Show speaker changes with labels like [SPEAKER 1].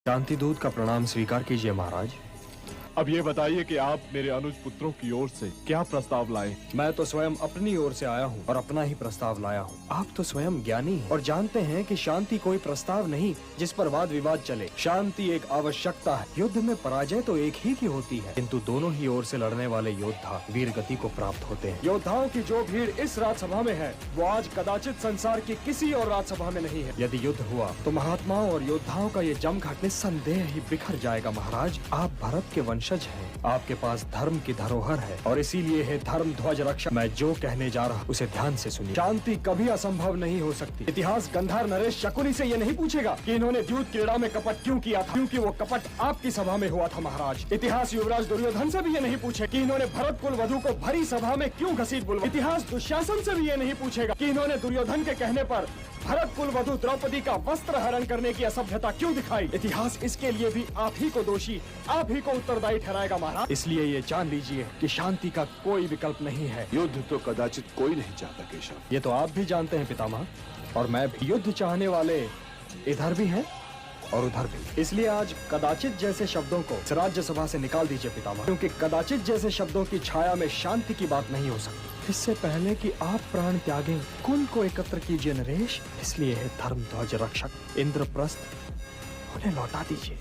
[SPEAKER 1] शांति दूत का प्रणाम स्वीकार कीजिए महाराज।
[SPEAKER 2] अब ये बताइए कि आप मेरे अनुज पुत्रों की ओर से क्या प्रस्ताव लाए।
[SPEAKER 1] मैं तो स्वयं अपनी ओर से आया हूँ और अपना ही प्रस्ताव लाया हूँ। आप तो स्वयं ज्ञानी हैं और जानते हैं कि शांति कोई प्रस्ताव नहीं जिस पर वाद विवाद चले। शांति एक आवश्यकता है। युद्ध में पराजय तो एक ही की होती है, किंतु दोनों ही ओर से लड़ने वाले योद्धा वीर गति को प्राप्त होते हैं। योद्धाओं की जो भीड़ इस राजसभा में है वो आज कदाचित संसार की किसी और राजसभा में नहीं है। यदि युद्ध हुआ तो महात्माओं और योद्धाओं का ये जमघट निस्संदेह ही बिखर जाएगा। महाराज, आप भरत के वंशज हैं, आपके पास धर्म की धरोहर है और इसीलिए है धर्म ध्वज रक्षक। मैं जो कहने जा रहा उसे ध्यान से सुनिए। शांति कभी असंभव नहीं हो सकती। इतिहास गंधार नरेश शकुनी से ये नहीं पूछेगा कि इन्होंने द्यूत क्रीड़ा में कपट क्यों किया था, क्योंकि वो कपट आपकी सभा में हुआ था महाराज। इतिहास युवराज दुर्योधन से भी ये नहीं पूछे कि इन्होंने भरत कुल वधु को भरी सभा में क्यों घसीट बुलवा। इतिहास दुशासन से भी ये नहीं पूछेगा कि इन्होंने दुर्योधन के कहने पर भरत कुल वधु द्रौपदी का वस्त्र हरण करने की असभ्यता क्यों दिखाई। इतिहास इसके लिए भी आप ही को दोषी, आप ही को उत्तरदायी ठहराएगा महाराज। इसलिए ये जान लीजिए कि शांति का कोई विकल्प नहीं है।
[SPEAKER 3] युद्ध तो कदाचित कोई नहीं चाहता केशव।
[SPEAKER 1] ये तो आप भी जानते हैं पितामह, और मैं भी। युद्ध चाहने वाले इधर भी हैं और उधर भी। इसलिए आज कदाचित जैसे शब्दों को राज्यसभा से निकाल दीजिए पितामह, क्योंकि कदाचित जैसे शब्दों की छाया में शांति की बात नहीं हो सकती। इससे पहले कि आप प्राण त्यागें, कुल को एकत्र कीजिए नरेश। इसलिए है धर्म ध्वज रक्षक इंद्रप्रस्थ, उन्हें लौटा दीजिए।